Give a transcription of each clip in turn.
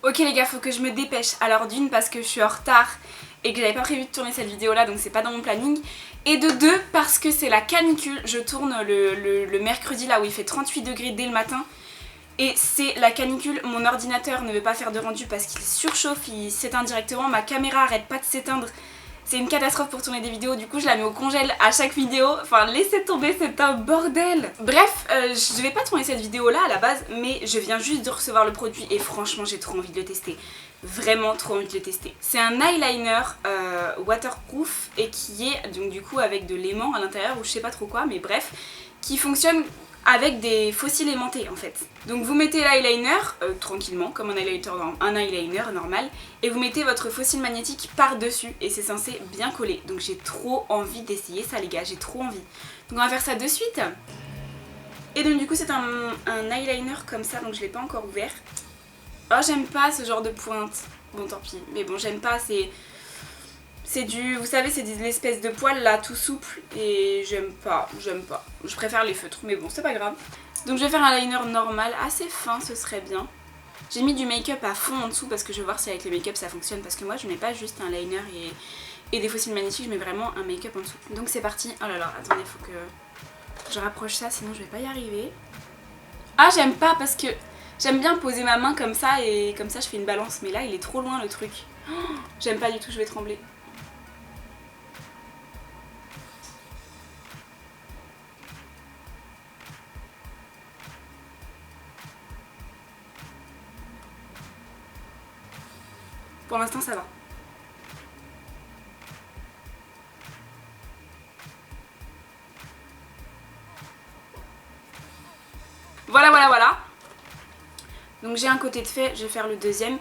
Ok les gars, faut que je me dépêche. Alors d'une parce que je suis en retard et que j'avais pas prévu de tourner cette vidéo là, donc c'est pas dans mon planning. Et de deux parce que c'est la canicule. Je tourne le mercredi là où il fait 38 degrés dès le matin. Et c'est la canicule, mon ordinateur ne veut pas faire de rendu parce qu'il surchauffe, il s'éteint directement, ma caméra arrête pas de s'éteindre. C'est une catastrophe pour tourner des vidéos, du coup je la mets au congèle à chaque vidéo, enfin laissez tomber, c'est un bordel. Bref, je vais pas tourner cette vidéo là à la base, mais je viens juste de recevoir le produit et franchement j'ai trop envie de le tester. Vraiment trop envie de le tester. C'est un eyeliner waterproof et qui est donc du coup avec de l'aimant à l'intérieur ou je sais pas trop quoi, mais bref, qui fonctionne avec des fossiles aimantés en fait. Donc vous mettez l'eyeliner tranquillement comme un eyeliner normal et vous mettez votre fossile magnétique par dessus et c'est censé bien coller. Donc j'ai trop envie d'essayer ça les gars, j'ai trop envie. Donc on va faire ça de suite. Et donc du coup c'est un eyeliner comme ça, donc je l'ai pas encore ouvert. Oh j'aime pas ce genre de pointe, bon tant pis, mais bon j'aime pas, c'est du, vous savez, c'est l'espèce de poil là tout souple et j'aime pas. Je préfère les feutres, mais bon, c'est pas grave. Donc je vais faire un liner normal, assez fin, ce serait bien. J'ai mis du make-up à fond en dessous parce que je veux voir si avec le make-up ça fonctionne. Parce que moi je mets pas juste un liner et des fossiles magnétiques, je mets vraiment un make-up en dessous. Donc c'est parti. Oh là là, attendez, faut que je rapproche ça, sinon je vais pas y arriver. Ah, j'aime pas parce que j'aime bien poser ma main comme ça et comme ça je fais une balance. Mais là il est trop loin le truc. Oh, j'aime pas du tout, je vais trembler. Pour l'instant ça va. Voilà. Donc j'ai un côté de fait, je vais faire le deuxième.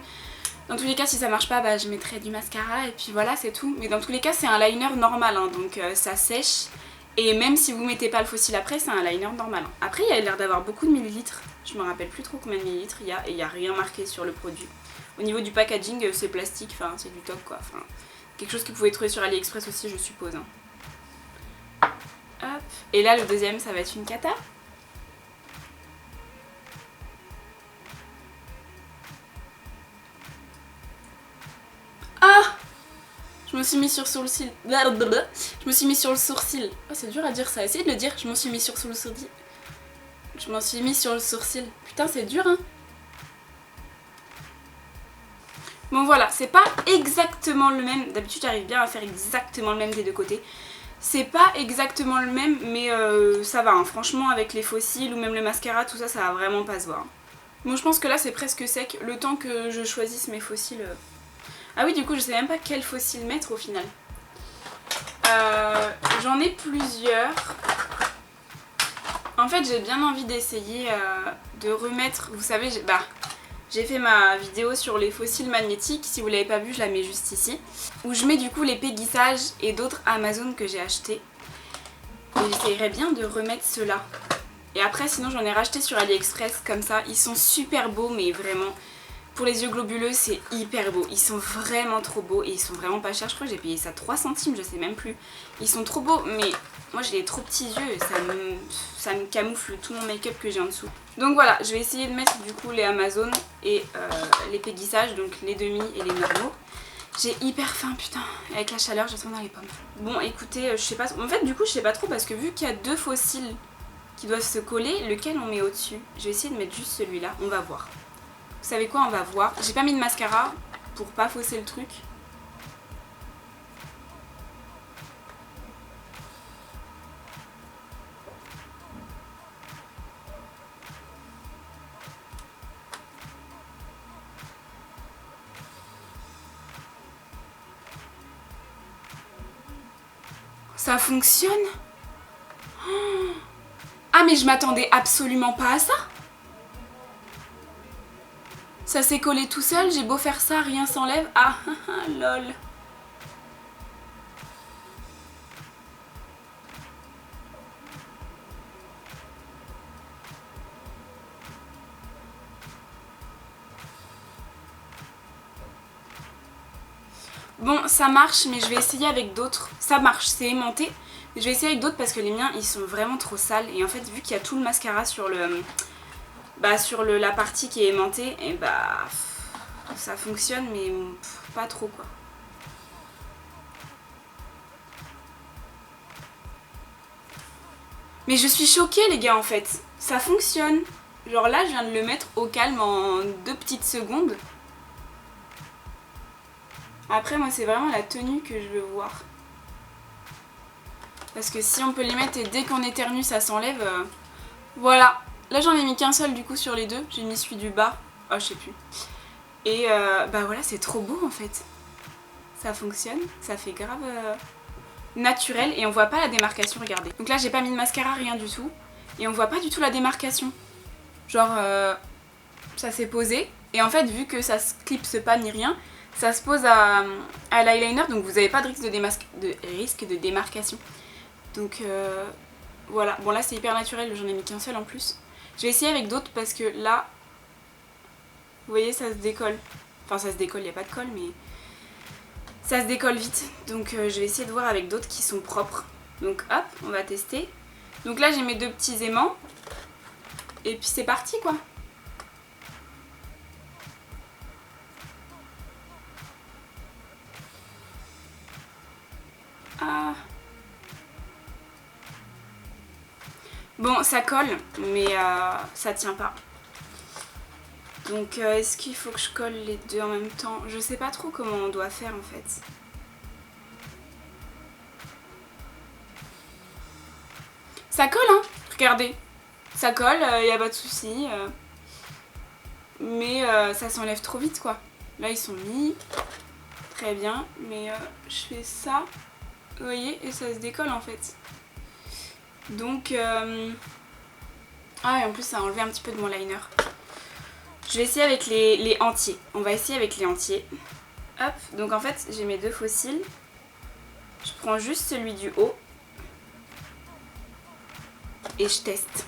Dans tous les cas si ça marche pas bah, je mettrai du mascara et puis voilà c'est tout. Mais dans tous les cas c'est un liner normal hein, donc ça sèche. Et même si vous mettez pas le fossile après c'est un liner normal. Après il a l'air d'avoir beaucoup de millilitres. Je me rappelle plus trop combien de millilitres il y a et il n'y a rien marqué sur le produit. Au niveau du packaging c'est plastique, enfin c'est du top quoi. Enfin, quelque chose que vous pouvez trouver sur AliExpress aussi je suppose. Hein. Hop. Et là le deuxième ça va être une cata. Ah! Je me suis mis sur le sourcil. Je me suis mis sur le sourcil. Oh c'est dur à dire ça, essayez de le dire. Je m'en suis mis sur le sourcil. Je m'en suis mis sur le sourcil. Putain c'est dur hein. Bon voilà, c'est pas exactement le même. D'habitude j'arrive bien à faire exactement le même des deux côtés. C'est pas exactement le même mais ça va hein. Franchement avec les fossiles ou même le mascara tout ça ça va vraiment pas se voir. Bon je pense que là c'est presque sec. Le temps que je choisisse mes fossiles... Ah oui du coup je sais même pas quel fossile mettre au final. J'en ai plusieurs. En fait j'ai bien envie d'essayer de remettre, vous savez j'ai fait ma vidéo sur les fossiles magnétiques, si vous l'avez pas vu je la mets juste ici. Où je mets du coup les péguissages et d'autres Amazon que j'ai achetés. Et j'essayerais bien de remettre ceux-là. Et après sinon j'en ai racheté sur AliExpress comme ça, ils sont super beaux mais vraiment... Pour les yeux globuleux c'est hyper beau, ils sont vraiment trop beaux et ils sont vraiment pas chers, je crois que j'ai payé ça 3 centimes, je sais même plus. Ils sont trop beaux mais moi j'ai des trop petits yeux et ça me camoufle tout mon make-up que j'ai en dessous. Donc voilà, je vais essayer de mettre du coup les Amazon et les péguissages, donc les demi et les normaux. J'ai hyper faim putain, avec la chaleur je tombe dans les pommes. Bon écoutez, je sais pas trop, en fait du coup je sais pas trop parce que vu qu'il y a deux fossiles qui doivent se coller, lequel on met au-dessus? Je vais essayer de mettre juste celui-là, on va voir. Vous savez quoi, on va voir. J'ai pas mis de mascara pour pas fausser le truc. Ça fonctionne? Ah mais je m'attendais absolument pas à ça. Ça s'est collé tout seul, j'ai beau faire ça, rien s'enlève. Ah lol. Bon, ça marche, mais je vais essayer avec d'autres. Ça marche, c'est aimanté. Je vais essayer avec d'autres parce que les miens, ils sont vraiment trop sales. Et en fait, vu qu'il y a tout le mascara sur la partie qui est aimantée, et bah ça fonctionne, mais pas trop quoi. Mais je suis choquée les gars en fait. Ça fonctionne. Genre là, je viens de le mettre au calme en 2 petites secondes. Après, moi, c'est vraiment la tenue que je veux voir. Parce que si on peut les mettre et dès qu'on éternue, ça s'enlève. Voilà. Là, j'en ai mis qu'un seul du coup sur les deux. J'ai mis celui du bas. Oh, je sais plus. Et bah voilà, c'est trop beau en fait. Ça fonctionne. Ça fait grave naturel. Et on voit pas la démarcation, regardez. Donc là, j'ai pas mis de mascara, rien du tout. Et on voit pas du tout la démarcation. Genre, ça s'est posé. Et en fait, vu que ça se clipse pas ni rien, ça se pose à l'eyeliner. Donc vous avez pas de risque de démarcation. Donc voilà. Bon là, c'est hyper naturel. J'en ai mis qu'un seul en plus. Je vais essayer avec d'autres parce que là, vous voyez, ça se décolle. Enfin, ça se décolle, il n'y a pas de colle, mais ça se décolle vite. Donc je vais essayer de voir avec d'autres qui sont propres. Donc hop, on va tester. Donc là, j'ai mes 2 petits aimants. Et puis c'est parti quoi. Ah. Bon, ça colle, mais ça tient pas. Donc est-ce qu'il faut que je colle les deux en même temps? Je sais pas trop comment on doit faire en fait. Ça colle hein, regardez. Ça colle, y a pas de souci. Mais ça s'enlève trop vite quoi. Là ils sont mis. Très bien, mais je fais ça. Vous voyez, et ça se décolle en fait. Donc ah et en plus ça a enlevé un petit peu de mon liner. Je vais essayer avec les entiers. On va essayer avec les entiers. Hop, donc en fait j'ai mes 2 fossiles. Je prends juste celui du haut. Et je teste.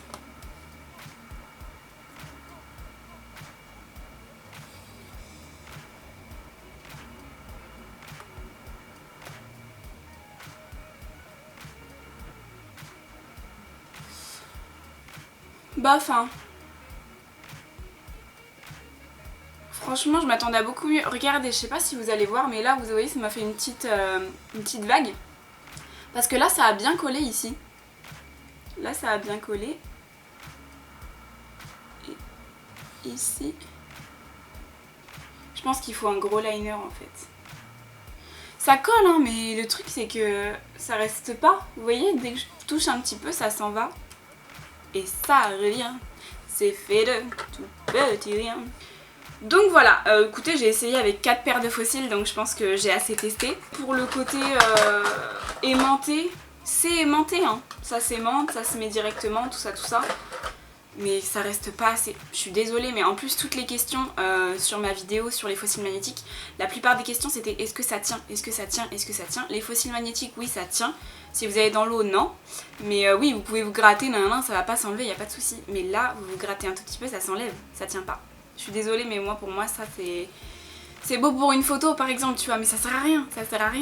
Bof hein. Franchement je m'attendais à beaucoup mieux. Regardez, je sais pas si vous allez voir, mais là vous voyez ça m'a fait une petite vague. Parce que là ça a bien collé ici. Là ça a bien collé. Et ici. Je pense qu'il faut un gros liner en fait. Ça colle hein, mais le truc c'est que ça reste pas. Vous voyez, dès que je touche un petit peu ça s'en va. Et ça revient. C'est fait de tout petit rien. Donc voilà, écoutez, j'ai essayé avec 4 paires de fossiles, donc je pense que j'ai assez testé. Pour le côté aimanté, c'est aimanté, hein. Ça s'aimante, ça se met directement, tout ça. Mais ça reste pas assez. Je suis désolée, mais en plus toutes les questions sur ma vidéo sur les fossiles magnétiques, la plupart des questions c'était est-ce que ça tient, est-ce que ça tient, est-ce que ça tient. Les fossiles magnétiques, oui ça tient. Si vous allez dans l'eau, non. Mais oui, vous pouvez vous gratter, non, ça va pas s'enlever, y a pas de souci. Mais là, vous vous grattez un tout petit peu, ça s'enlève, ça tient pas. Je suis désolée, mais pour moi ça c'est beau pour une photo par exemple, tu vois, mais ça sert à rien,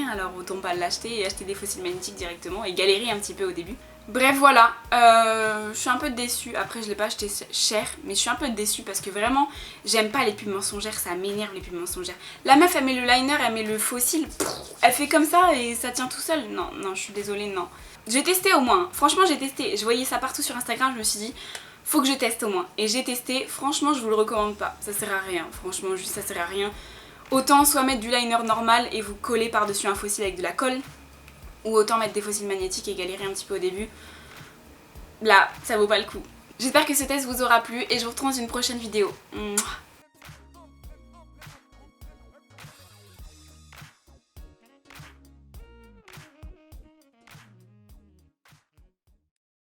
alors autant pas l'acheter et acheter des fossiles magnétiques directement et galérer un petit peu au début. Bref voilà, je suis un peu déçue, après je l'ai pas acheté cher, mais je suis un peu déçue parce que vraiment j'aime pas les pubs mensongères, ça m'énerve les pubs mensongères. La meuf elle met le liner, elle met le fossile, elle fait comme ça et ça tient tout seul, non, je suis désolée, non. J'ai testé au moins, franchement j'ai testé, je voyais ça partout sur Instagram, je me suis dit faut que je teste au moins. Et j'ai testé, franchement je vous le recommande pas, ça sert à rien, franchement juste ça sert à rien. Autant soit mettre du liner normal et vous coller par dessus un fossile avec de la colle, ou autant mettre des fossiles magnétiques et galérer un petit peu au début. Là, ça vaut pas le coup. J'espère que ce test vous aura plu et je vous retrouve dans une prochaine vidéo. Mouah.